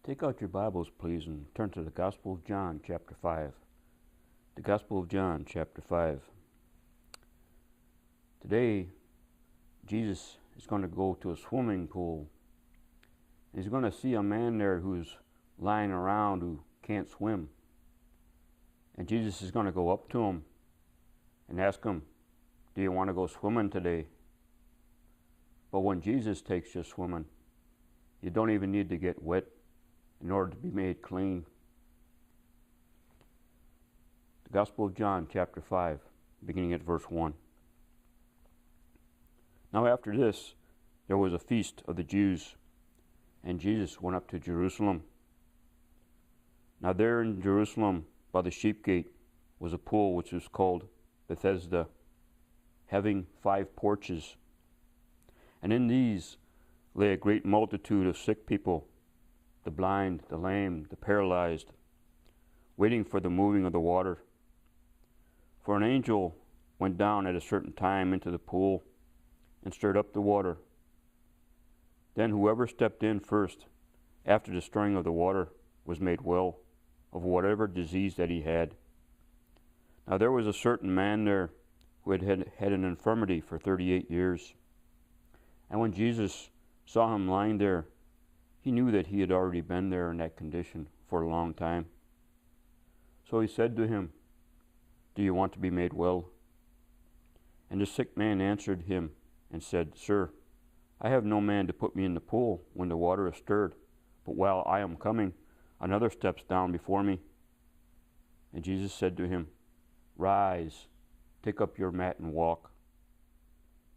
Take out your Bibles, please, and turn to the Gospel of John, chapter 5. The Gospel of John, chapter 5. Today, Jesus is going to go to a swimming pool. He's going to see a man there who's lying around who can't swim. And Jesus is going to go up to him and ask him, "Do you want to go swimming today?" But when Jesus takes you swimming, you don't even need to get wet in order to be made clean. The Gospel of John, chapter 5, beginning at verse 1. Now after this, there was a feast of the Jews, and Jesus went up to Jerusalem. Now there in Jerusalem, by the sheep gate, was a pool which was called Bethesda, having 5 porches. And in these lay a great multitude of sick people, the blind, the lame, the paralyzed, waiting for the moving of the water. For an angel went down at a certain time into the pool and stirred up the water. Then whoever stepped in first, after the stirring of the water, was made well of whatever disease that he had. Now there was a certain man there who had an infirmity for 38 years. And when Jesus saw him lying there, he knew that he had already been there in that condition for a long time. So he said to him, "Do you want to be made well?" And the sick man answered him and said, "Sir, I have no man to put me in the pool when the water is stirred, but while I am coming, another steps down before me." And Jesus said to him, "Rise, take up your mat and walk."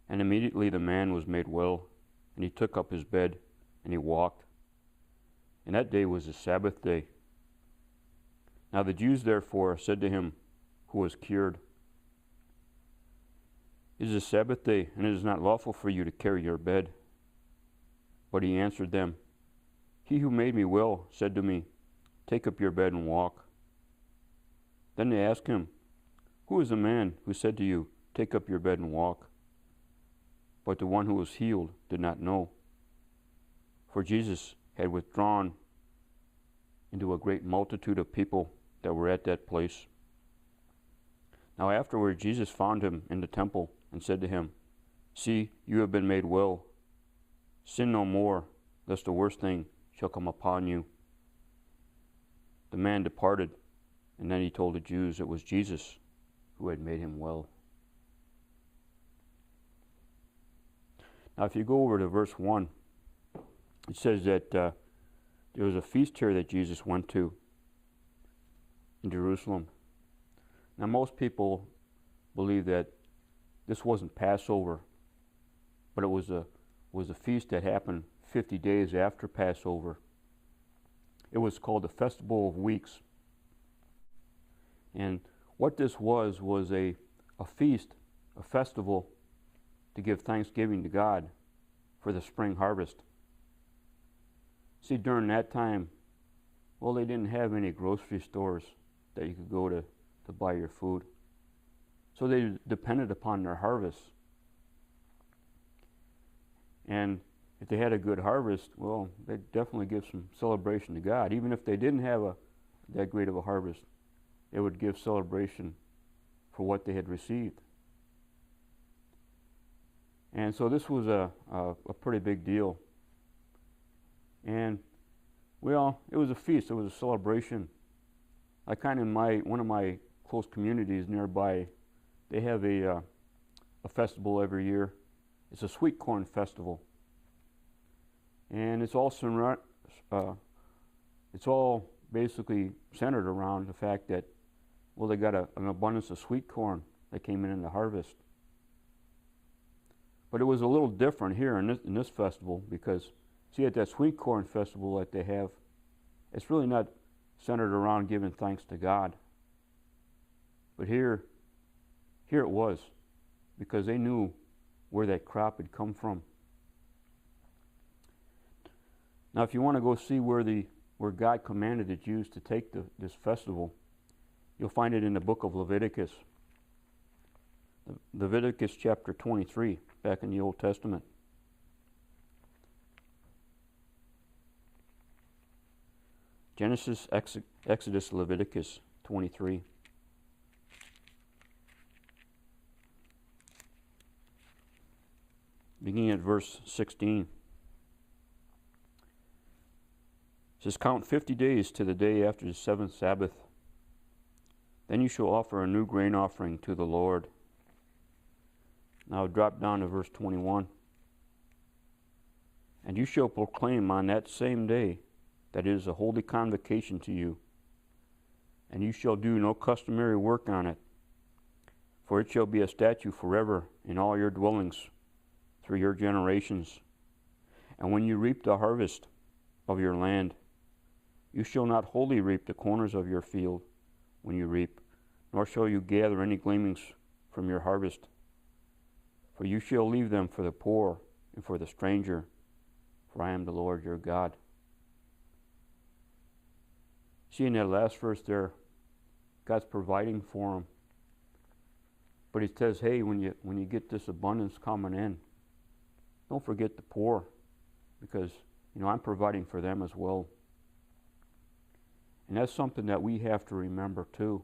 And immediately the man was made well, and he took up his bed and he walked. And that day was the Sabbath day. Now the Jews therefore said to him who was cured, "It is a Sabbath day, and it is not lawful for you to carry your bed." But he answered them, "He who made me well said to me, 'Take up your bed and walk.'" Then they asked him, "Who is the man who said to you, 'Take up your bed and walk'?" But the one who was healed did not know, for Jesus had withdrawn into a great multitude of people that were at that place. Now afterward Jesus found him in the temple and said to him, "See, you have been made well. Sin no more, lest the worst thing shall come upon you." The man departed, and then he told the Jews it was Jesus who had made him well. Now if you go over to verse 1, it says that there was a feast here that Jesus went to in Jerusalem. Now most people believe that this wasn't Passover, but it was a feast that happened 50 days after Passover. It was called the Festival of Weeks. And what this was a feast, a festival to give thanksgiving to God for the spring harvest. See, during that time, well, they didn't have any grocery stores that you could go to buy your food. So they depended upon their harvest. And if they had a good harvest, well, they'd definitely give some celebration to God. Even if they didn't have that great of a harvest, they would give celebration for what they had received. And so this was a pretty big deal. And, well, it was a feast. It was a celebration. I kind of one of my close communities nearby, they have a festival every year. It's a sweet corn festival, and it's all basically centered around the fact that, well, they got an abundance of sweet corn that came in the harvest. But it was a little different here in this festival because, see, at that sweet corn festival that they have, it's really not centered around giving thanks to God. But here it was, because they knew where that crop had come from. Now, if you want to go see where God commanded the Jews to take this festival, you'll find it in the book of Leviticus. Leviticus chapter 23, back in the Old Testament. Genesis, Exodus, Leviticus 23. Beginning at verse 16. It says, "Count 50 days to the day after the seventh Sabbath. Then you shall offer a new grain offering to the Lord." Now drop down to verse 21. "And you shall proclaim on that same day that it is a holy convocation to you, and you shall do no customary work on it, for it shall be a statute forever in all your dwellings through your generations. And when you reap the harvest of your land, you shall not wholly reap the corners of your field when you reap, nor shall you gather any gleanings from your harvest. For you shall leave them for the poor and for the stranger, for I am the Lord your God." See, in that last verse there, God's providing for them. But he says, hey, when you get this abundance coming in, don't forget the poor, because I'm providing for them as well. And that's something that we have to remember too.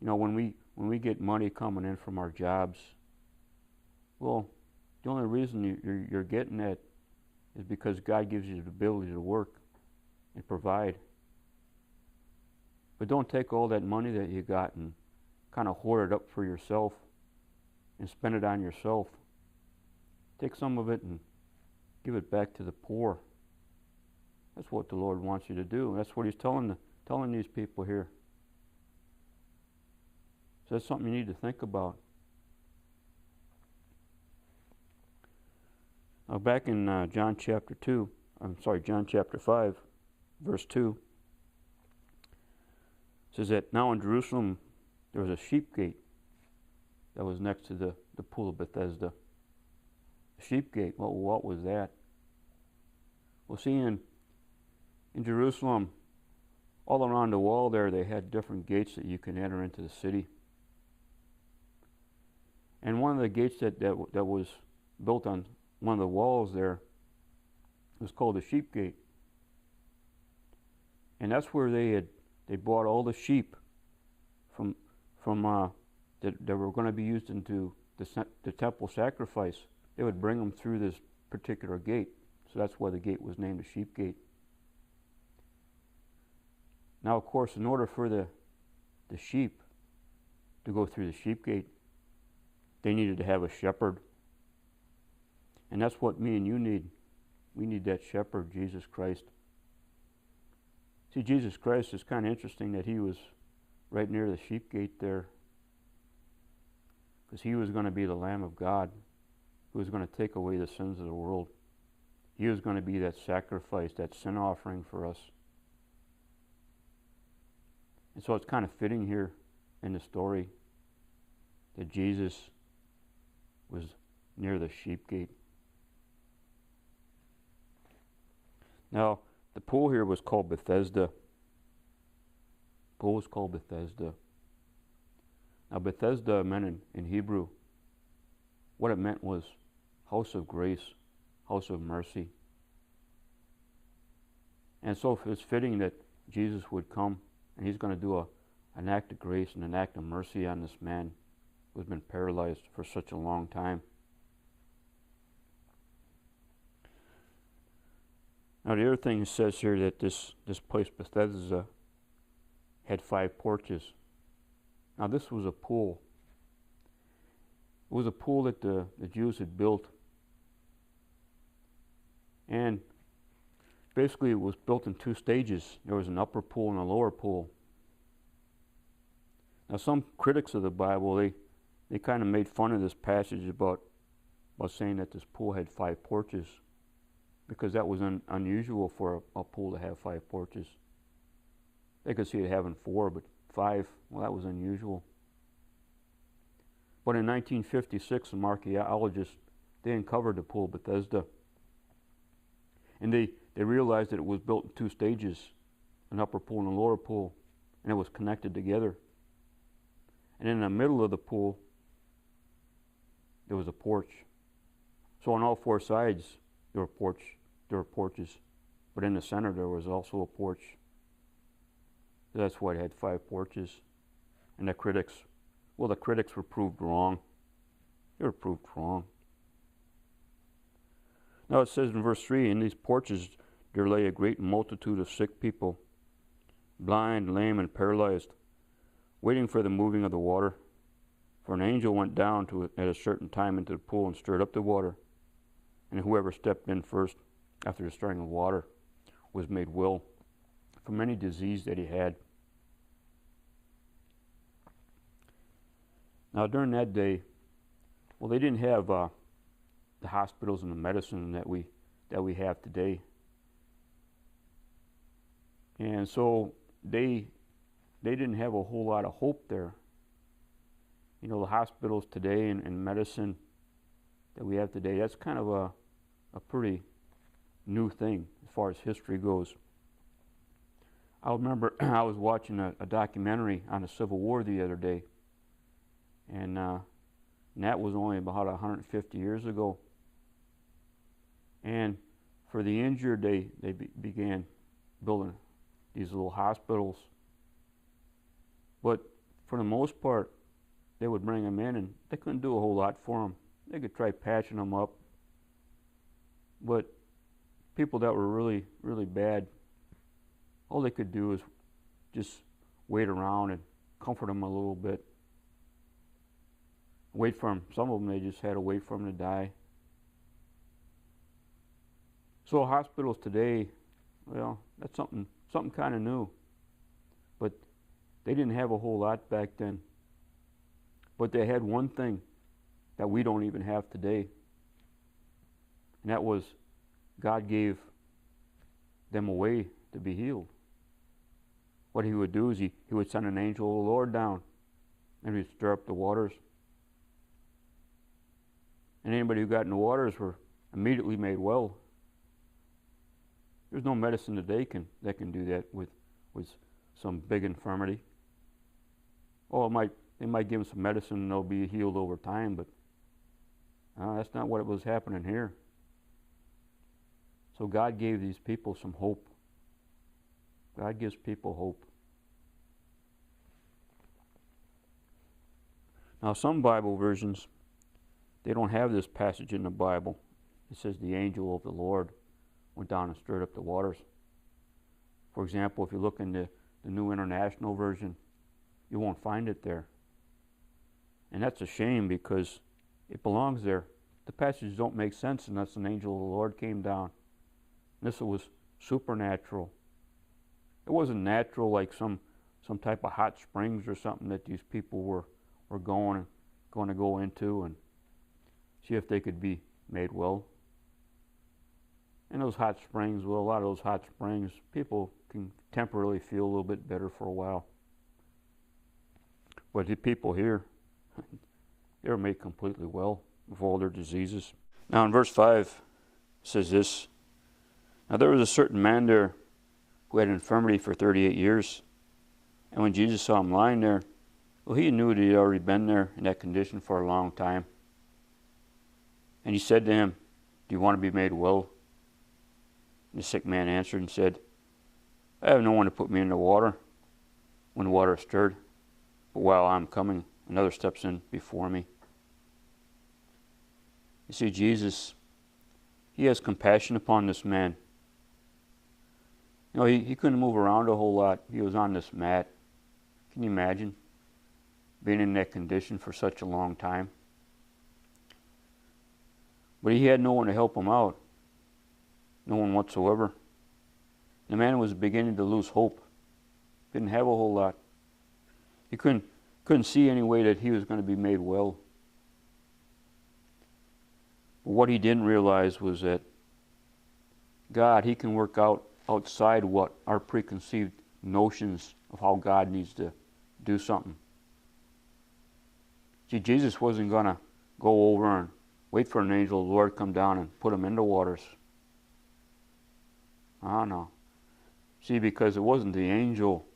When we get money coming in from our jobs, well, the only reason you're getting that is because God gives you the ability to work and provide. But don't take all that money that you got and kind of hoard it up for yourself and spend it on yourself. Take some of it and give it back to the poor. That's what the Lord wants you to do. That's what he's telling these people here. So that's something you need to think about. Now back in John chapter 5, verse 2, it says that now in Jerusalem there was a sheep gate that was next to the pool of Bethesda. The sheep gate, well, what was that? Well, see, in Jerusalem, all around the wall there, they had different gates that you can enter into the city. And one of the gates that was built on one of the walls there was called the sheep gate. And that's where they brought all the sheep from that were going to be used into the temple sacrifice. They would bring them through this particular gate. So that's why the gate was named the sheep gate. Now, of course, in order for the sheep to go through the sheep gate, they needed to have a shepherd. And that's what me and you need. We need that shepherd, Jesus Christ. See, Jesus Christ is kind of interesting that he was right near the sheep gate there, because he was going to be the Lamb of God who was going to take away the sins of the world. He was going to be that sacrifice, that sin offering for us. And so it's kind of fitting here in the story that Jesus was near the sheep gate. Now, the pool here was called Bethesda. The pool was called Bethesda. Now, Bethesda meant in Hebrew, what it meant was house of grace, house of mercy. And so it's fitting that Jesus would come and he's going to do an act of grace and an act of mercy on this man who's been paralyzed for such a long time. Now the other thing it says here that this place Bethesda had 5 porches. Now this was a pool. It was a pool that the Jews had built. And basically it was built in 2 stages. There was an upper pool and a lower pool. Now some critics of the Bible, they kind of made fun of this passage about saying that this pool had 5 porches, because that was unusual for a pool to have 5 porches. They could see it having 4, but 5, well, that was unusual. But in 1956, some archaeologists, they uncovered the pool of Bethesda. And they realized that it was built in 2 stages, an upper pool and a lower pool, and it was connected together. And in the middle of the pool, there was a porch. So on all 4 sides, there were porches. But in the center there was also a porch. That's why it had 5 porches. And the critics were proved wrong. They were proved wrong. Now it says in verse 3, in these porches there lay a great multitude of sick people, blind, lame, and paralyzed, waiting for the moving of the water. For an angel went down to it at a certain time into the pool and stirred up the water. And whoever stepped in first after the stirring of water was made well from any disease that he had. Now during that day, well, they didn't have the hospitals and the medicine that we have today, and so they didn't have a whole lot of hope there. You know, the hospitals today and medicine that we have today, that's kind of a pretty new thing as far as history goes. I remember I was watching a documentary on the Civil War the other day, and that was only about 150 years ago. And for the injured, they began building these little hospitals. But for the most part, they would bring them in, and they couldn't do a whole lot for them. They could try patching them up, but people that were really, really bad, all they could do is just wait around and comfort them a little bit. Wait for them. Some of them, they just had to wait for them to die. So hospitals today, well, that's something kind of new. But they didn't have a whole lot back then. But they had one thing that we don't even have today. And that was God gave them a way to be healed. What he would do is he would send an angel of the Lord down, and he'd stir up the waters. And anybody who got in the waters were immediately made well. There's no medicine today that can do that with some big infirmity. Oh, they might give them some medicine and they'll be healed over time, but that's not what was happening here. So God gave these people some hope. God gives people hope. Now some Bible versions, they don't have this passage in the Bible. It says the angel of the Lord went down and stirred up the waters. For example, if you look in the New International Version, you won't find it there. And that's a shame because it belongs there. The passages don't make sense unless an angel of the Lord came down. This was supernatural. It wasn't natural like some type of hot springs or something that these people were going to go into and see if they could be made well. And those hot springs, well, a lot of those hot springs, people can temporarily feel a little bit better for a while. But the people here, they were made completely well of all their diseases. Now in verse 5, it says this, now there was a certain man there who had infirmity for 38 years. And when Jesus saw him lying there, well, he knew that he had already been there in that condition for a long time. And he said to him, do you want to be made well? And the sick man answered and said, I have no one to put me in the water when the water is stirred. But while I'm coming, another steps in before me. You see, Jesus, he has compassion upon this man. You know, he couldn't move around a whole lot. He was on this mat. Can you imagine being in that condition for such a long time? But he had no one to help him out. No one whatsoever. The man was beginning to lose hope. Didn't have a whole lot. He couldn't see any way that he was going to be made well. But what he didn't realize was that God, he can work outside what our preconceived notions of how God needs to do something. See, Jesus wasn't going to go over and wait for an angel of the Lord to come down and put him in the waters. Oh, no. See, because it wasn't the angel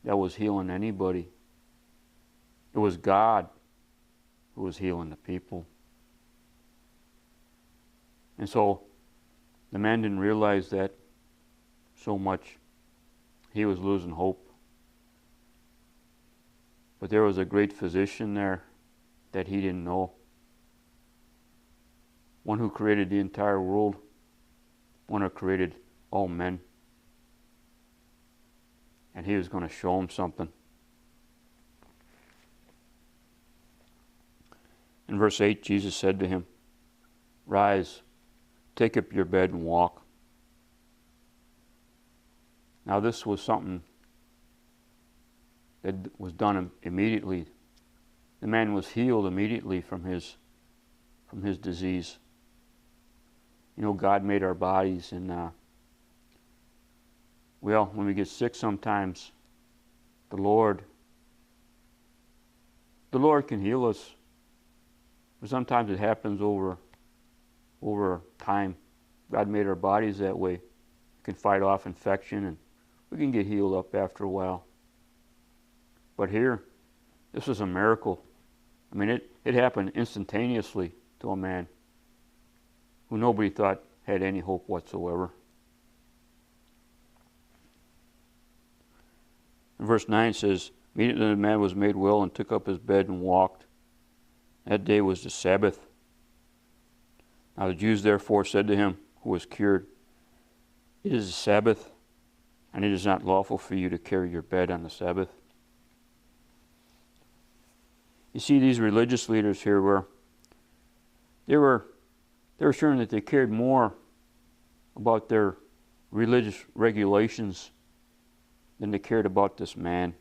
that was healing anybody. It was God who was healing the people. And so the man didn't realize that. so much he was losing hope. But there was a great physician there that he didn't know. One who created the entire world. One who created all men. And he was going to show him something. In verse 8, Jesus said to him, "Rise, take up your bed and walk." Now this was something that was done immediately. The man was healed immediately from his disease. You know, God made our bodies, and when we get sick sometimes, the Lord can heal us. But sometimes it happens over time. God made our bodies that way. We can fight off infection, and we can get healed up after a while. But here, this was a miracle. I mean, it happened instantaneously to a man who nobody thought had any hope whatsoever. And verse 9 says, "Immediately the man was made well and took up his bed and walked. That day was the Sabbath. Now the Jews therefore said to him who was cured, 'It is the Sabbath, and it is not lawful for you to carry your bed on the Sabbath.'" You see, these religious leaders here they were showing that they cared more about their religious regulations than they cared about this man.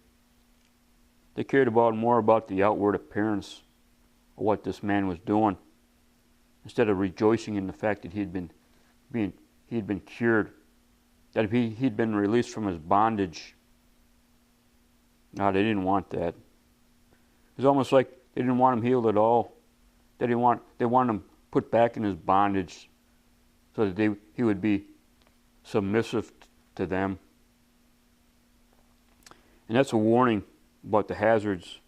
They cared more about the outward appearance of what this man was doing, instead of rejoicing in the fact that he had been cured, that he'd been released from his bondage. No, they didn't want that. It was almost like they didn't want him healed at all. They wanted him put back in his bondage, so that he would be submissive to them. And that's a warning about the hazards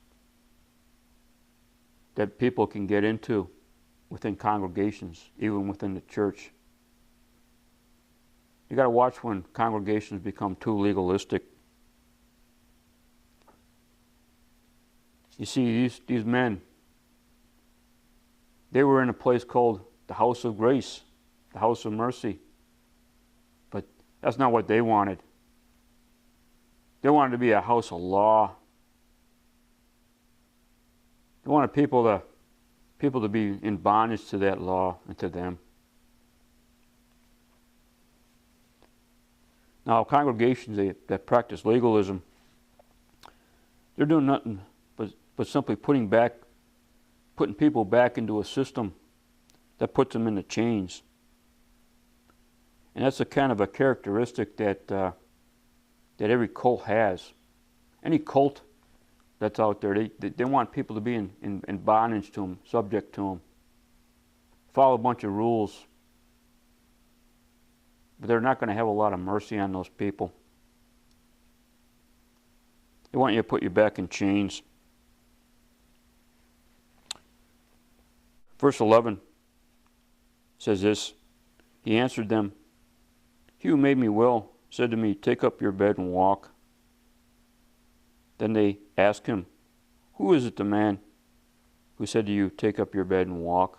that people can get into within congregations, even within the church. You got to watch when congregations become too legalistic. You see, these men, they were in a place called the house of grace, the house of mercy. But that's not what they wanted. They wanted to be a house of law. They wanted people to be in bondage to that law and to them. Now, congregations that practice legalism, they're doing nothing but simply putting people back into a system that puts them into chains. And that's a kind of a characteristic that every cult has. Any cult that's out there, they want people to be in bondage to them, subject to them, follow a bunch of rules. But they're not going to have a lot of mercy on those people. They want you to put you back in chains. Verse 11 says this, "He answered them, 'He who made me well said to me, take up your bed and walk.' Then they asked him, 'Who is it, the man who said to you, take up your bed and walk?'"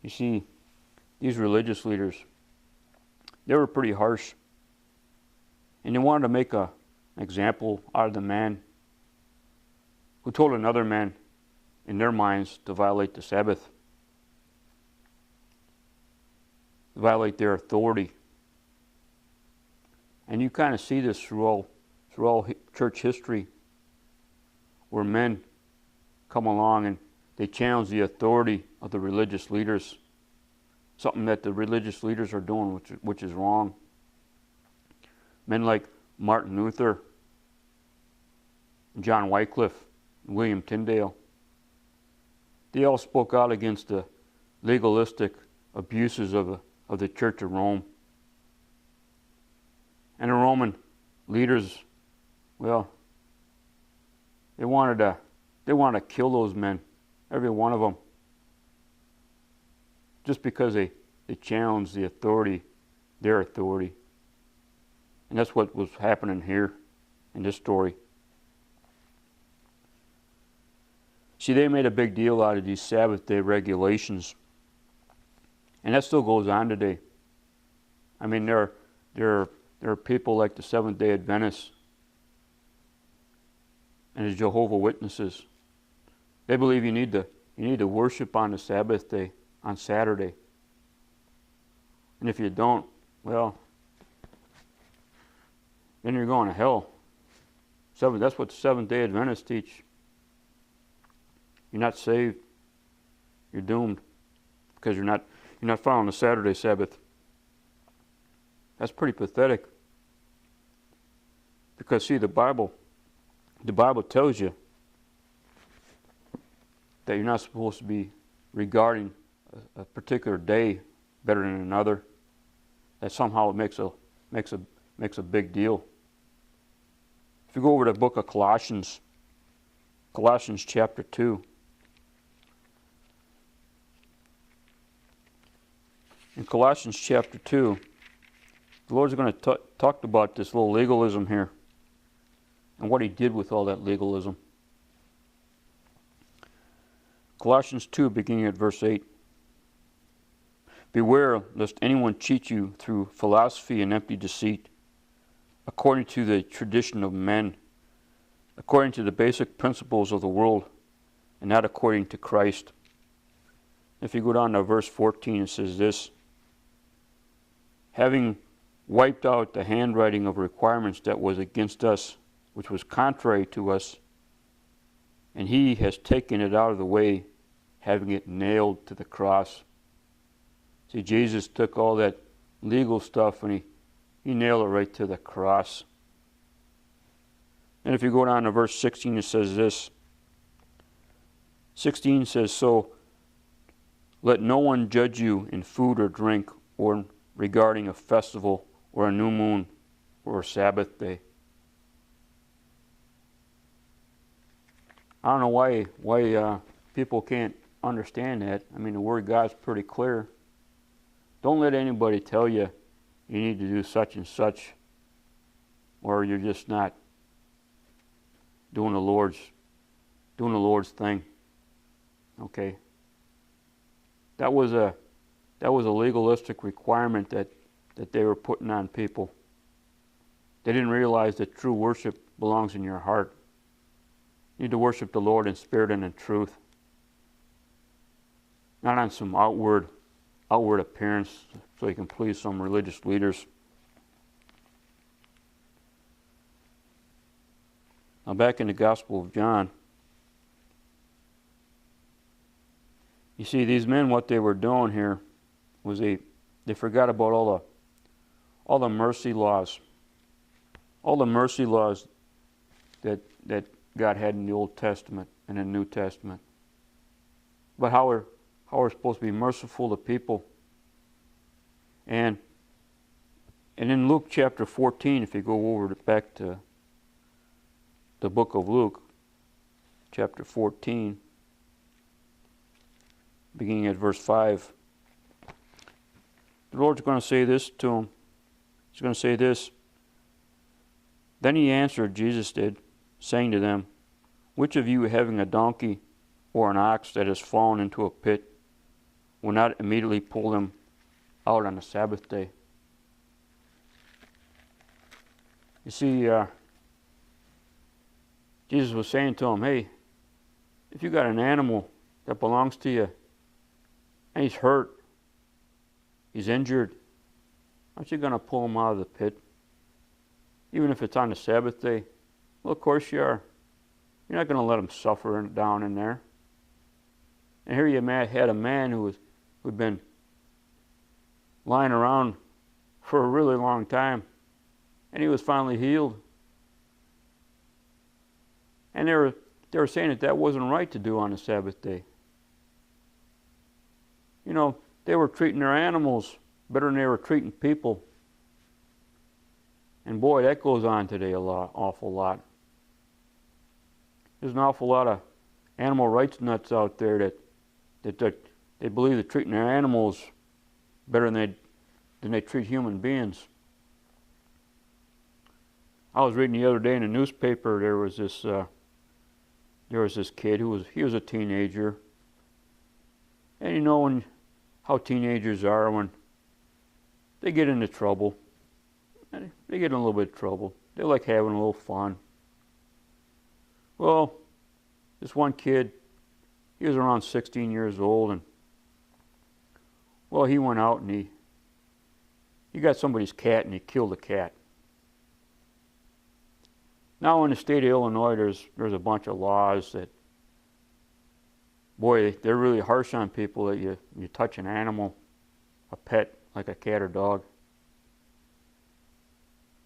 You see, these religious leaders, they were pretty harsh. And they wanted to make an example out of the man who told another man, in their minds, to violate the Sabbath, to violate their authority. And you kind of see this through all church history, where men come along and they challenge the authority of the religious leaders, something that the religious leaders are doing which is wrong. Men like Martin Luther, John Wycliffe, and William Tyndale, they all spoke out against the legalistic abuses of the Church of Rome. And the Roman leaders, well, they wanted to kill those men, every one of them, just because they challenged the authority their authority. And that's what was happening here in this story. See, they made a big deal out of these Sabbath day regulations. And that still goes on today. I mean, there are people like the Seventh-day Adventists and the Jehovah's Witnesses. They believe you need to worship on the Sabbath day, on Saturday. And if you don't, well, then you're going to hell. That's what the Seventh-day Adventists teach. You're not saved. You're doomed because you're not following the Saturday Sabbath. That's pretty pathetic. Because see, the Bible tells you that you're not supposed to be regarding a particular day better than another. That somehow it makes a big deal. If you go over to the book of Colossians chapter 2. In Colossians chapter 2, the Lord's going to talk about this little legalism here and what He did with all that legalism. Colossians 2, beginning at verse 8. Beware lest anyone cheat you through philosophy and empty deceit, according to the tradition of men, according to the basic principles of the world, and not according to Christ. If you go down to verse 14, it says this: having wiped out the handwriting of requirements that was against us, which was contrary to us, and He has taken it out of the way, having it nailed to the cross. See, Jesus took all that legal stuff and He nailed it right to the cross. And if you go down to verse 16, it says this. 16 says, so let no one judge you in food or drink, or regarding a festival, or a new moon, or a Sabbath day. I don't know why people can't understand that. I mean, the Word of God's pretty clear. Don't let anybody tell you you need to do such and such, or you're just not doing the Lord's thing. Okay. That was a legalistic requirement that they were putting on people. They didn't realize that true worship belongs in your heart. You need to worship the Lord in spirit and in truth, not on some outward appearance so you can please some religious leaders. Now back in the Gospel of John, you see these men, what they were doing here was they forgot about all the mercy laws. All the mercy laws that God had in the Old Testament and the New Testament. But how we're supposed to be merciful to people. And in Luke chapter 14, if you go over back to the book of Luke, chapter 14, beginning at verse 5, the Lord's going to say this to him. He's going to say this. Then he answered, Jesus did, saying to them, which of you having a donkey or an ox that has fallen into a pit will not immediately pull them out on the Sabbath day? You see, Jesus was saying to him, hey, if you got an animal that belongs to you and he's hurt, he's injured, aren't you going to pull him out of the pit? Even if it's on the Sabbath day? Well, of course you are. You're not going to let him suffer down in there. And here you had a man who'd been lying around for a really long time, and he was finally healed. And they were saying that wasn't right to do on the Sabbath day. You know, they were treating their animals better than they were treating people. And boy, that goes on today awful lot. There's an awful lot of animal rights nuts out there that they believe they're treating their animals better than than they treat human beings. I was reading the other day in the newspaper, there was this kid he was a teenager. And you know how teenagers are when they get into trouble. They get in a little bit of trouble. They like having a little fun. Well, this one kid, he was around 16 years old, and well, he went out and he got somebody's cat and he killed the cat. Now in the state of Illinois, there's a bunch of laws that, boy, they're really harsh on people that you touch an animal, a pet, like a cat or dog.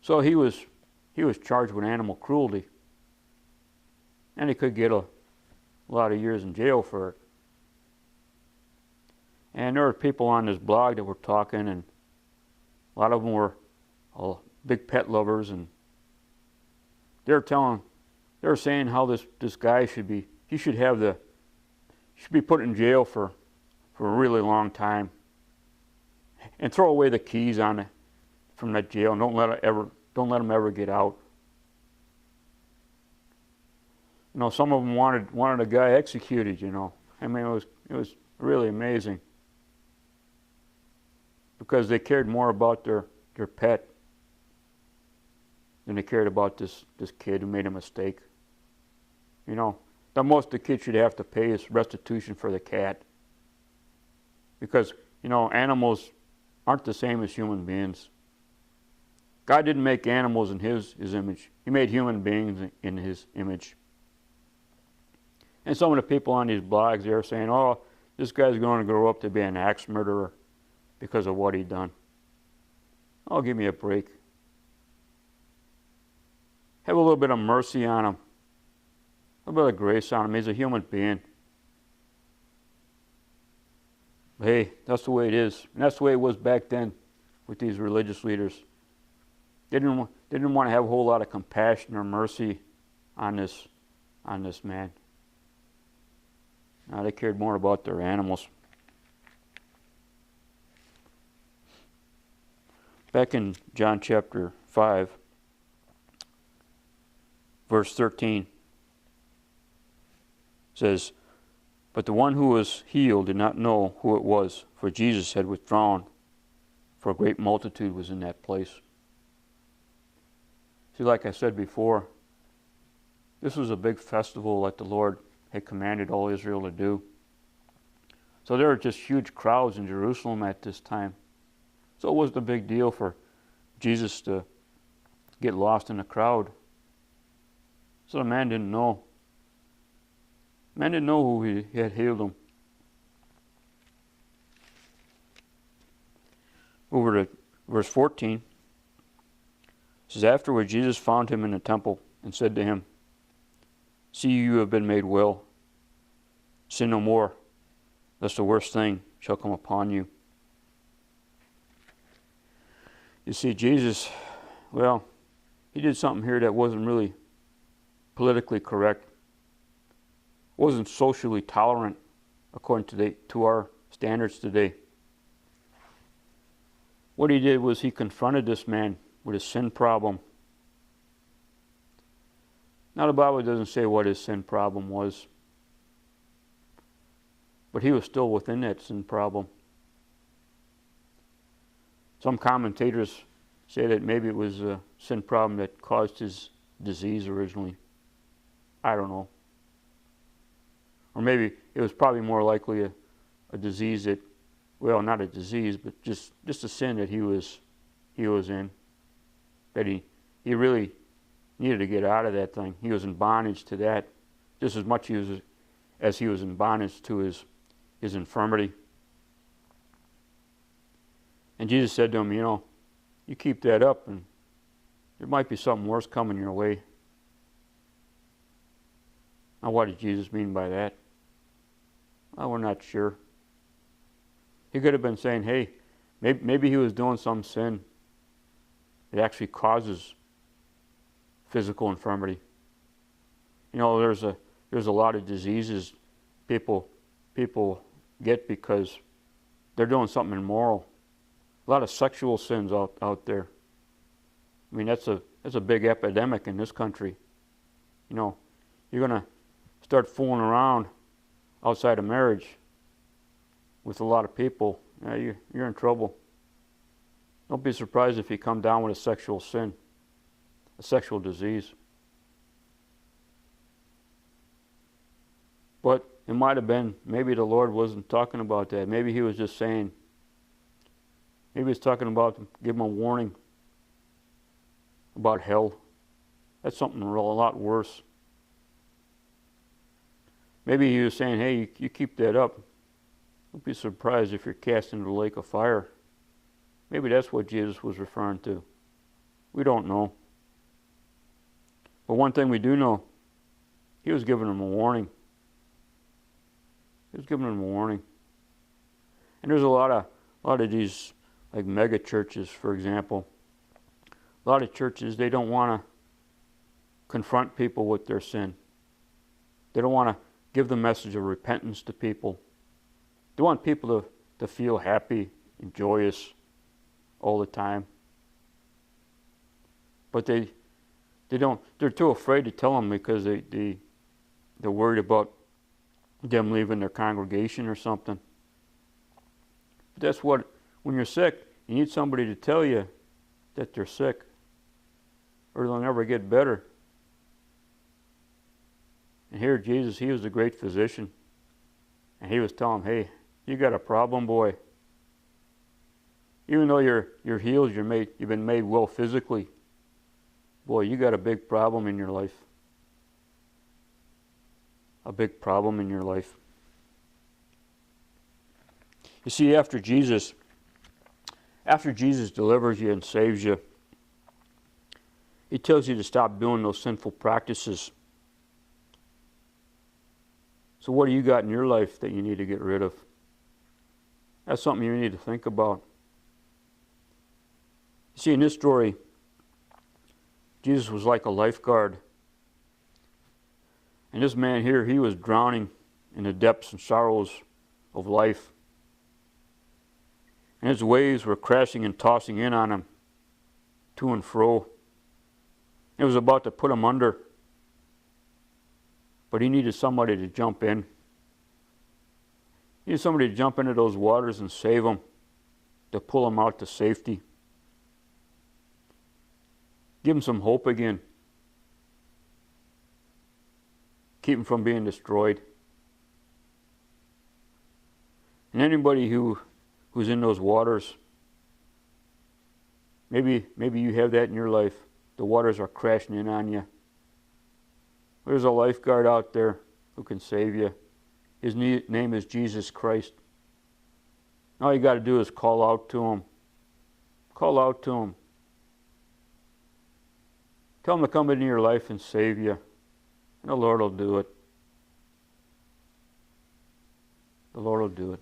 So he was charged with animal cruelty, and he could get a lot of years in jail for it. And there were people on this blog that were talking, and a lot of them were big pet lovers, and they were saying how this guy should be put in jail for a really long time, and throw away the keys from that jail, and don't let him ever get out. You know, some of them wanted a guy executed. You know, I mean, it was really amazing, because they cared more about their pet than they cared about this kid who made a mistake. You know, the most the kid should have to pay is restitution for the cat, because you know, animals aren't the same as human beings. God didn't make animals in his image. He made human beings in his image. And some of the people on these blogs, they were saying, oh, this guy's going to grow up to be an axe murderer because of what he done. Oh, give me a break. Have a little bit of mercy on him. A little bit of grace on him. He's a human being. But hey, that's the way it is. And that's the way it was back then with these religious leaders. They didn't want to have a whole lot of compassion or mercy on this man. They cared more about their animals. Back in John chapter 5, verse 13, says, "But the one who was healed did not know who it was, for Jesus had withdrawn, for a great multitude was in that place." See, like I said before, this was a big festival that the Lord had commanded all Israel to do. So there were just huge crowds in Jerusalem at this time. So it wasn't a big deal for Jesus to get lost in the crowd. So the man didn't know. The man didn't know who he had healed him. Over to verse 14. It says, "Afterward Jesus found him in the temple and said to him, 'See, you have been made well. Sin no more, lest the worst thing shall come upon you.'" You see, Jesus, well, he did something here that wasn't really politically correct. Wasn't socially tolerant according to our standards today. What he did was he confronted this man with his sin problem. Now the Bible doesn't say what his sin problem was, but he was still within that sin problem. Some commentators say that maybe it was a sin problem that caused his disease originally. I don't know. Or maybe it was probably more likely a disease that, well, not a disease, but just a sin that he was in, that he really needed to get out of that thing. He was in bondage to that just as much as he was in bondage to his infirmity. And Jesus said to him, you know, you keep that up and there might be something worse coming your way. Now, what did Jesus mean by that? Well, we're not sure. He could have been saying, hey, maybe he was doing some sin that actually causes physical infirmity. You know, there's a lot of diseases people get because they're doing something immoral. A lot of sexual sins out there. I mean, that's a big epidemic in this country. You know, you're going to start fooling around outside of marriage with a lot of people, you're in trouble. Don't be surprised if you come down with a sexual sin, a sexual disease. But it might have been, maybe the Lord wasn't talking about that. Maybe he was just saying, maybe he's talking about, give them a warning about hell. That's something a lot worse. Maybe he was saying, hey, you keep that up. Don't be surprised if you're cast into the lake of fire. Maybe that's what Jesus was referring to. We don't know. But one thing we do know, he was giving them a warning. He was giving them a warning. And there's a lot of these, like mega churches, for example. A lot of churches, they don't want to confront people with their sin. They don't want to give the message of repentance to people. They want people to feel happy and joyous all the time. But they're too afraid to tell them because they're worried about them leaving their congregation or something. But that's what, when you're sick, you need somebody to tell you that they're sick, or they'll never get better. And here Jesus, he was the great physician. And he was telling them, hey, you got a problem, boy. Even though you're healed, you've been made well physically, boy, you got a big problem in your life. A big problem in your life. You see, after Jesus delivers you and saves you, he tells you to stop doing those sinful practices. So what do you got in your life that you need to get rid of? That's something you need to think about. You see, in this story, Jesus was like a lifeguard. And this man here, he was drowning in the depths and sorrows of life. And his waves were crashing and tossing in on him, to and fro. It was about to put him under. But he needed somebody to jump in. He needed somebody to jump into those waters and save him, to pull him out to safety. Give him some hope again. Keep him from being destroyed. And anybody who's in those waters, maybe you have that in your life. The waters are crashing in on you. There's a lifeguard out there who can save you. His name is Jesus Christ. All you got to do is call out to him. Call out to him. Tell him to come into your life and save you. And the Lord will do it. The Lord will do it.